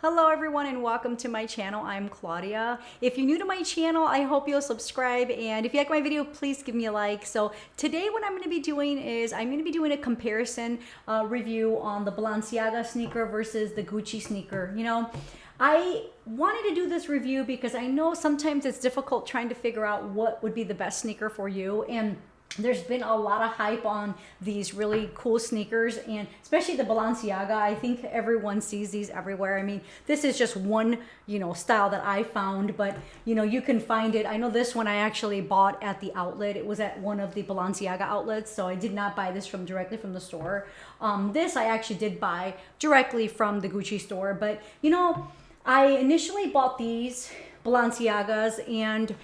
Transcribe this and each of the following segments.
Hello everyone and welcome to my channel. I'm Claudia. If you're new to my channel, I hope you'll subscribe, and if you like my video, please give me a like. So today what I'm going to be doing is I'm going to be doing a comparison review on the Balenciaga sneaker versus the Gucci sneaker. You know, I wanted to do this review because I know sometimes it's difficult trying to figure out what would be the best sneaker for you, and there's been a lot of hype on these really cool sneakers, and especially the Balenciaga. I think everyone sees these everywhere. I mean, this is just one, style that I found, but you can find it. I know this one I actually bought at the outlet. It was at one of the Balenciaga outlets, so I did not buy this directly from the store. This I actually did buy directly from the Gucci store, but I initially bought these Balenciagas, and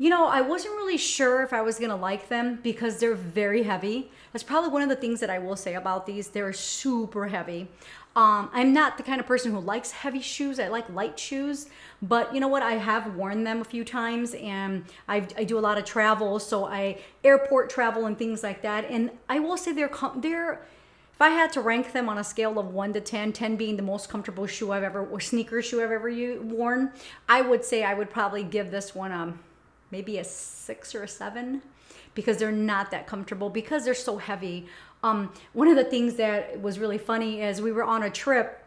I wasn't really sure if I was gonna like them because they're very heavy. That's probably one of the things that I will say about these. They're super heavy. I'm not the kind of person who likes heavy shoes. I like light shoes, but you know what? I have worn them a few times, and I do a lot of travel, so I airport travel and things like that. And I will say if I had to rank them on a scale of 1 to 10, 10 being the most comfortable shoe I've ever, or sneaker shoe I've ever worn, I would say I would probably give this one maybe a 6 or a 7, because they're not that comfortable because they're so heavy. One of the things that was really funny is we were on a trip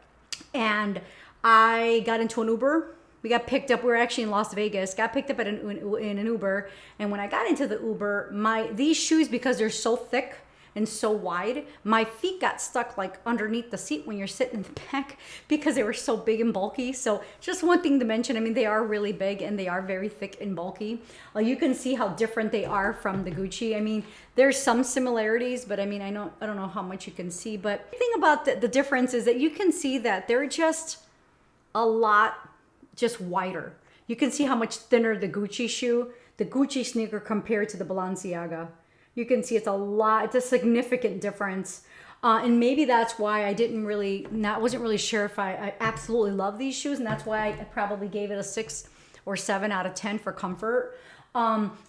and I got into an Uber. We got picked up. We were actually in Las Vegas, got picked up in an Uber. And when I got into the Uber, these shoes, because they're so thick and so wide, my feet got stuck like underneath the seat when you're sitting in the back because they were so big and bulky. So just one thing to mention, I mean, they are really big and they are very thick and bulky. You can see how different they are from the Gucci. I mean, there's some similarities, but I mean, I don't know how much you can see, but the thing about the difference is that you can see that they're just a lot just wider. You can see how much thinner the Gucci sneaker compared to the Balenciaga. You can see it's a significant difference. And maybe that's why I wasn't really sure if I absolutely love these shoes. And that's why I probably gave it a 6 or 7 out of 10 for comfort.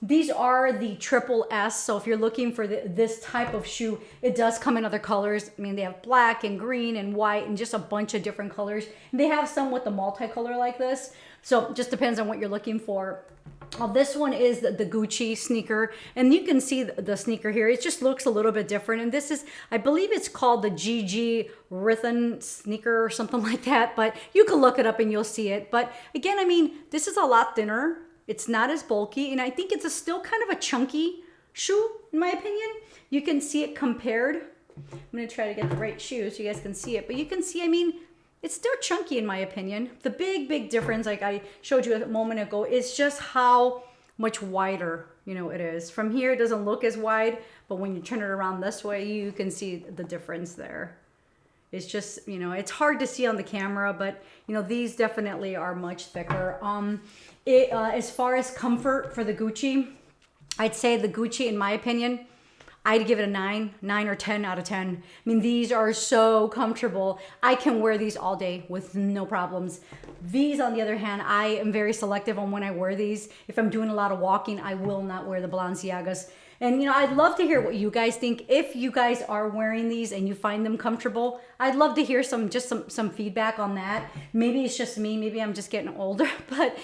These are the triple S. So if you're looking for this type of shoe, it does come in other colors. I mean, they have black and green and white and just a bunch of different colors. And they have some with the multicolor like this. So it just depends on what you're looking for. This one is the Gucci sneaker, and you can see the sneaker here. It just looks a little bit different, and this is, I believe it's called the RHYTON sneaker or something like that, but you can look it up and you'll see it. But again, I mean, this is a lot thinner. It's not as bulky, and I think it's still kind of a chunky shoe, in my opinion. You can see it compared. I'm going to try to get the right shoe so you guys can see it, but you can see, I mean, it's still chunky in my opinion. The big difference, like I showed you a moment ago, is just how much wider, it is. From here, it doesn't look as wide, but when you turn it around this way, you can see the difference there. It's just, it's hard to see on the camera, but these definitely are much thicker. As far as comfort for the Gucci, I'd say the Gucci, in my opinion, I'd give it a 9 or 10 out of 10. I mean, these are so comfortable. I can wear these all day with no problems. These, on the other hand, I am very selective on when I wear these. If I'm doing a lot of walking, I will not wear the Balenciagas. And I'd love to hear what you guys think. If you guys are wearing these and you find them comfortable, I'd love to hear some feedback on that. Maybe it's just me, maybe I'm just getting older, but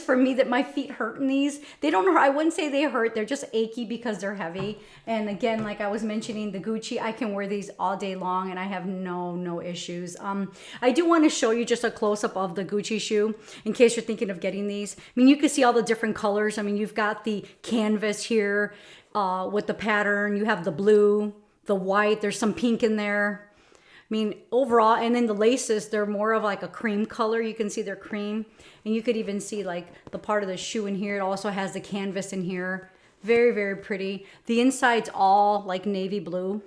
for me, that my feet hurt in these. They don't hurt, I wouldn't say they hurt, they're just achy because they're heavy. And again, like I was mentioning, the Gucci, I can wear these all day long and I have no issues. I do want to show you just a close-up of the Gucci shoe in case you're thinking of getting these. I mean, you can see all the different colors. I mean, you've got the canvas here, with the pattern, you have the blue, the white, there's some pink in there. I mean, overall, and then the laces, they're more of like a cream color. You can see they're cream, and you could even see like the part of the shoe in here. It also has the canvas in here. Very pretty. The inside's all like navy blue.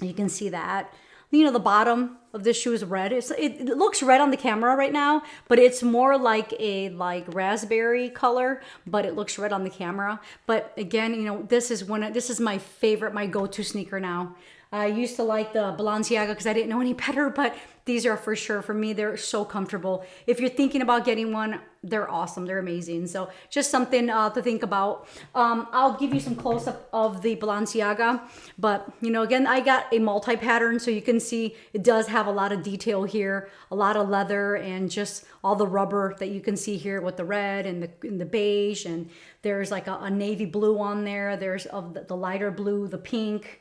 You can see that. The bottom of this shoe is red. It looks red on the camera right now, but it's more like a raspberry color, but it looks red on the camera. But again, this is my favorite, my go-to sneaker now. I used to like the Balenciaga because I didn't know any better, but these are for sure, for me, they're so comfortable. If you're thinking about getting one, they're awesome. They're amazing. So just something to think about. I'll give you some close-up of the Balenciaga, but again, I got a multi-pattern, so you can see it does have have a lot of detail here, a lot of leather, and just all the rubber that you can see here with the red and the beige, and there's like a navy blue on there. There's of the lighter blue, the pink.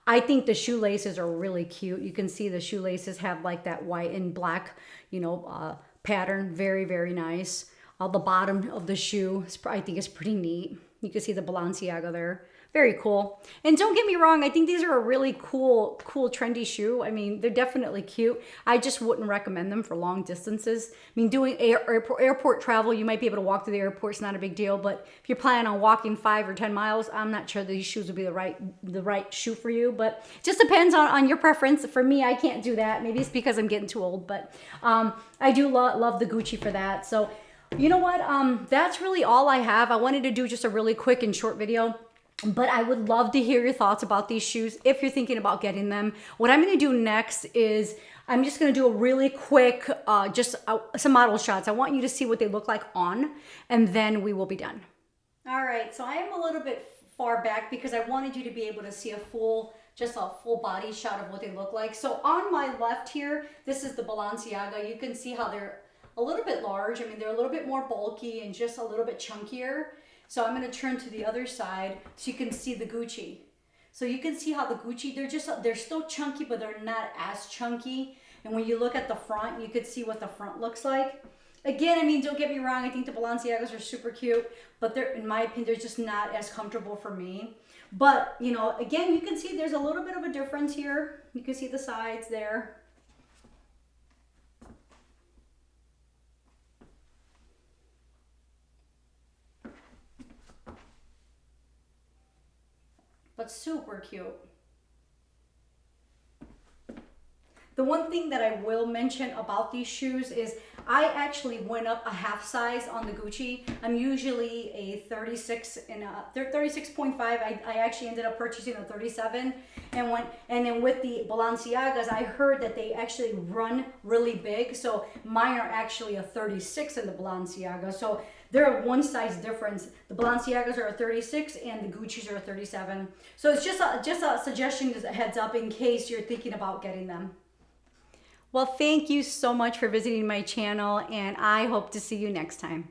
I think the shoelaces are really cute. You can see the shoelaces have like that white and black, you know, pattern. Very, very nice. The bottom of the shoe, I think is pretty neat. You can see the Balenciaga there. Very cool. And don't get me wrong, I think these are a really cool, trendy shoe. I mean, they're definitely cute. I just wouldn't recommend them for long distances. I mean, doing airport travel, you might be able to walk to the airport. It's not a big deal. But if you're planning on walking 5 or 10 miles, I'm not sure these shoes would be the right shoe for you. But it just depends on your preference. For me, I can't do that. Maybe it's because I'm getting too old. But I do love the Gucci for that. So you know what? That's really all I have. I wanted to do just a really quick and short video. But I would love to hear your thoughts about these shoes if you're thinking about getting them. What I'm going to do next is I'm just going to do a really quick, some model shots. I want you to see what they look like on, and then we will be done. All right, so I am a little bit far back because I wanted you to be able to see a full body shot of what they look like. So on my left here, this is the Balenciaga. You can see how they're a little bit large. I mean, they're a little bit more bulky and just a little bit chunkier. So I'm going to turn to the other side so you can see the Gucci. So you can see how the Gucci, they're still chunky, but they're not as chunky. And when you look at the front, you could see what the front looks like. Again, I mean, don't get me wrong. I think the Balenciagas are super cute, but they're, in my opinion, they're just not as comfortable for me. But, you know, again, you can see there's a little bit of a difference here. You can see the sides there. But super cute. The one thing that I will mention about these shoes is I actually went up a half size on the Gucci. I'm usually a 36 and 36.5. I actually ended up purchasing a 37, and then with the Balenciagas, I heard that they actually run really big. So mine are actually a 36 in the Balenciaga. So they're a one size difference. The Balenciagas are a 36 and the Gucci's are a 37. So it's just a suggestion, as a heads up in case you're thinking about getting them. Well, thank you so much for visiting my channel, and I hope to see you next time.